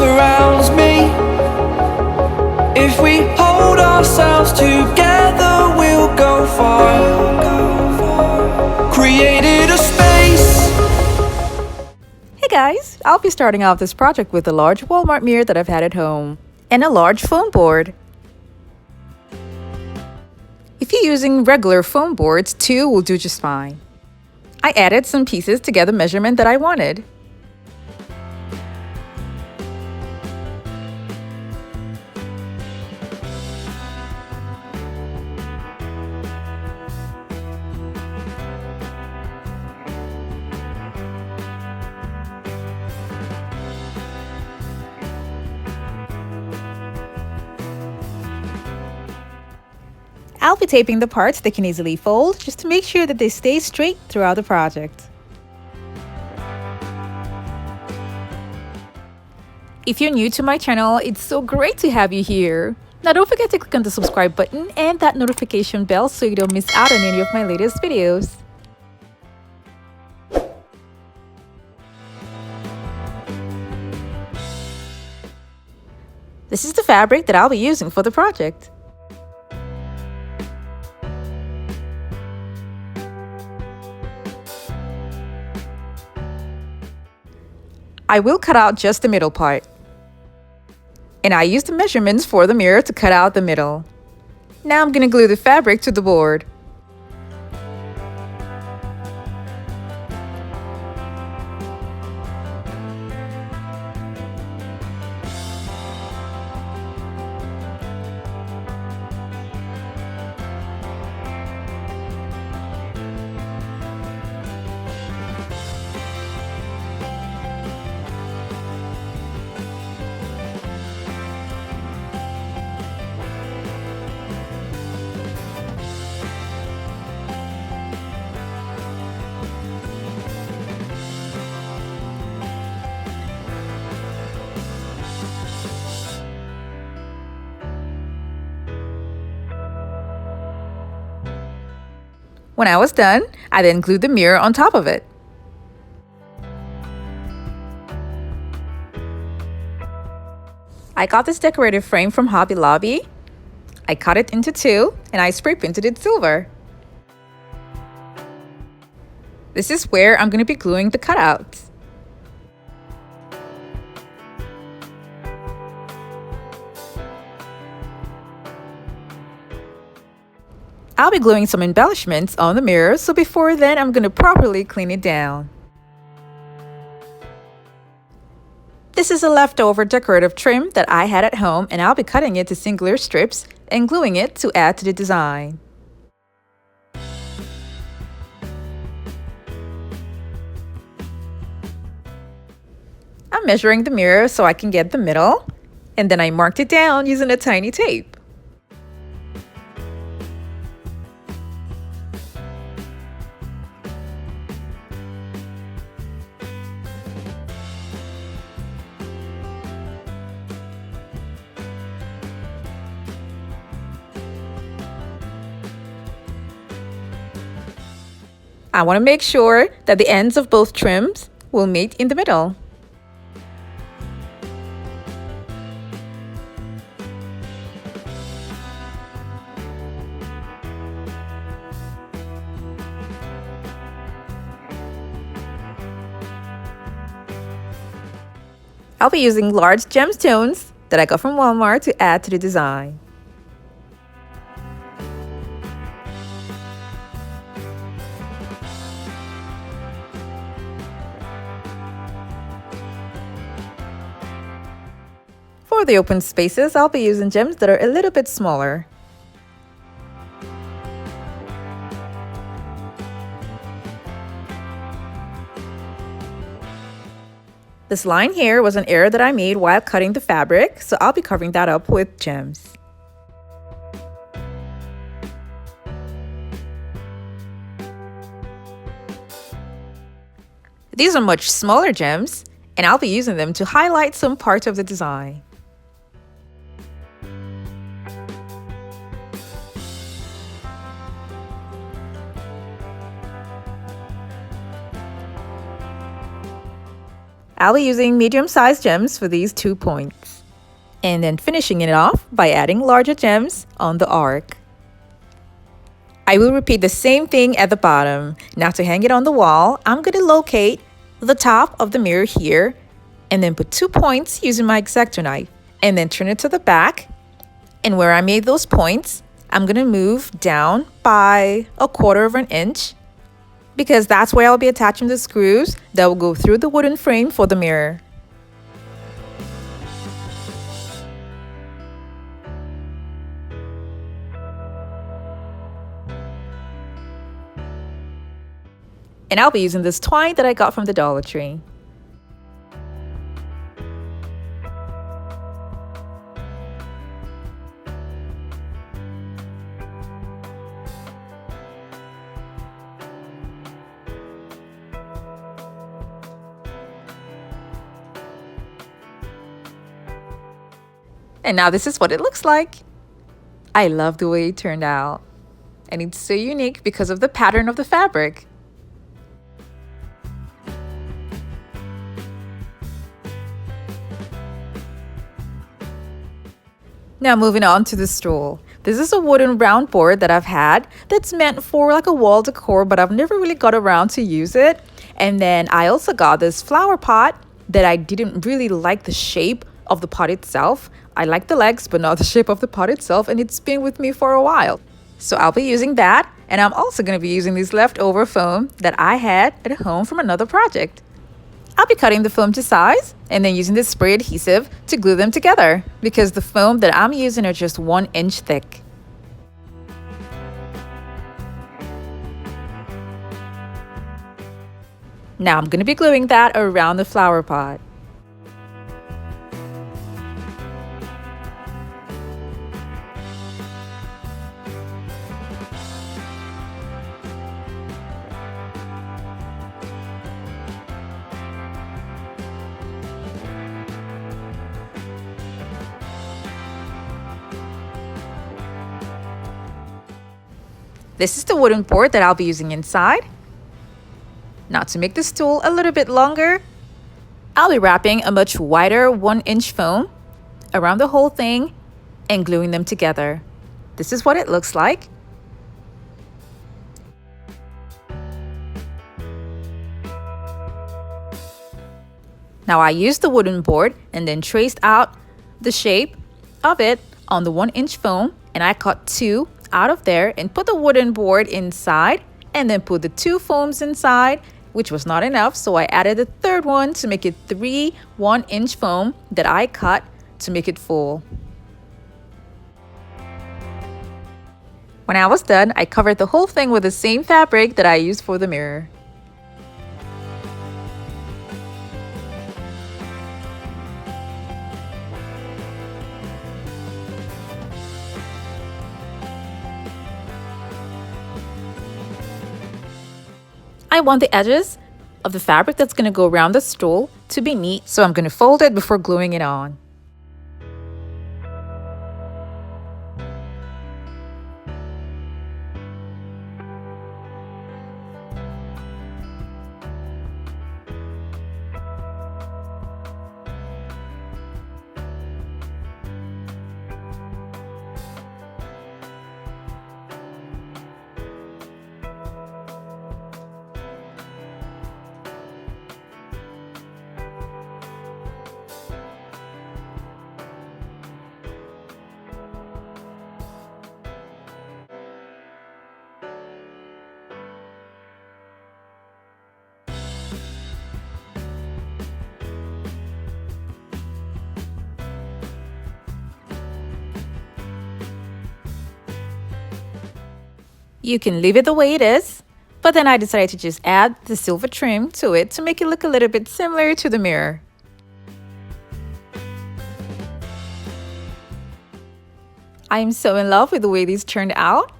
surrounds me. If we hold ourselves together, we'll go far. Created a space. Hey guys, I'll be starting off this project with a large Walmart mirror that I've had at home and a large foam board. If you're using regular foam boards, 2 will do just fine. I added some pieces to get the measurement that I wanted. I'll be taping the parts that can easily fold just to make sure that they stay straight throughout the project. If you're new to my channel, it's so great to have you here. Now don't forget to click on the subscribe button and that notification bell so you don't miss out on any of my latest videos. This is the fabric that I'll be using for the project. I will cut out just the middle part. And I used the measurements for the mirror to cut out the middle. Now I'm going to glue the fabric to the board. When I was done, I then glued the mirror on top of it. I got this decorative frame from Hobby Lobby. I cut it into 2 and I spray painted it silver. This is where I'm going to be gluing the cutouts. I'll be gluing some embellishments on the mirror, so before then I'm going to properly clean it down. This is a leftover decorative trim that I had at home and I'll be cutting it to singular strips and gluing it to add to the design. I'm measuring the mirror so I can get the middle, and then I marked it down using a tiny tape. I want to make sure that the ends of both trims will meet in the middle. I'll be using large gemstones that I got from Walmart to add to the design. For the open spaces, I'll be using gems that are a little bit smaller. This line here was an error that I made while cutting the fabric, so I'll be covering that up with gems. These are much smaller gems, and I'll be using them to highlight some parts of the design. I'll be using medium-sized gems for these 2 points. And then finishing it off by adding larger gems on the arc. I will repeat the same thing at the bottom. Now to hang it on the wall, I'm going to locate the top of the mirror here and then put 2 points using my X-Acto knife and then turn it to the back. And where I made those points, I'm going to move down by 1/4 inch because that's where I'll be attaching the screws that will go through the wooden frame for the mirror. And I'll be using this twine that I got from the Dollar Tree. And now this is what it looks like. I love the way it turned out. And it's so unique because of the pattern of the fabric. Now moving on to the stool. This is a wooden round board that I've had that's meant for like a wall decor, but I've never really got around to use it. And then I also got this flower pot that I didn't really like the shape of the pot itself. I like the legs, but not the shape of the pot itself, and it's been with me for a while. So I'll be using that, and I'm also going to be using this leftover foam that I had at home from another project. I'll be cutting the foam to size and then using this spray adhesive to glue them together because the foam that I'm using are just 1 inch thick. Now I'm going to be gluing that around the flower pot. This is the wooden board that I'll be using inside. Now to make the stool a little bit longer, I'll be wrapping a much wider 1 inch foam around the whole thing and gluing them together. This is what it looks like. Now I used the wooden board and then traced out the shape of it on the 1 inch foam, and I cut 2 out of there and put the wooden board inside and then put the 2 foams inside, which was not enough, so I added a third one to make it 3 1 inch foam that I cut to make it full. When I was done, I covered the whole thing with the same fabric that I used for the mirror. I want the edges of the fabric that's going to go around the stool to be neat, so I'm going to fold it before gluing it on. You can leave it the way it is, but then I decided to just add the silver trim to it to make it look a little bit similar to the mirror. I am so in love with the way these turned out,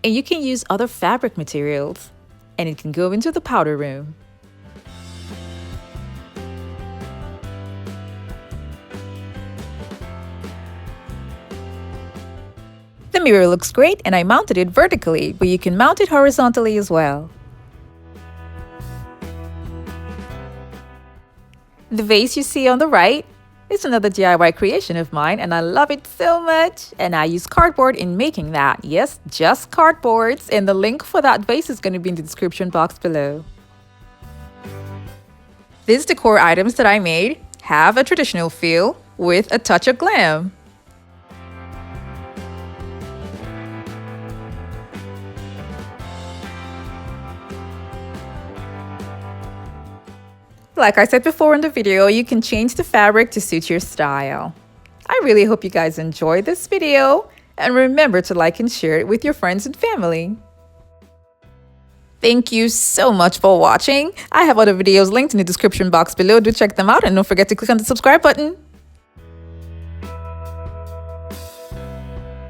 and you can use other fabric materials, and it can go into the powder room. The mirror looks great and I mounted it vertically, but you can mount it horizontally as well. The vase you see on the right is another DIY creation of mine, and I love it so much. And I use cardboard in making that. Yes, just cardboards. And the link for that vase is going to be in the description box below. These decor items that I made have a traditional feel with a touch of glam. Like I said before in the video, you can change the fabric to suit your style. I really hope you guys enjoyed this video, and remember to like and share it with your friends and family. Thank you so much for watching. I have other videos linked in the description box below. Do check them out, and don't forget to click on the subscribe button.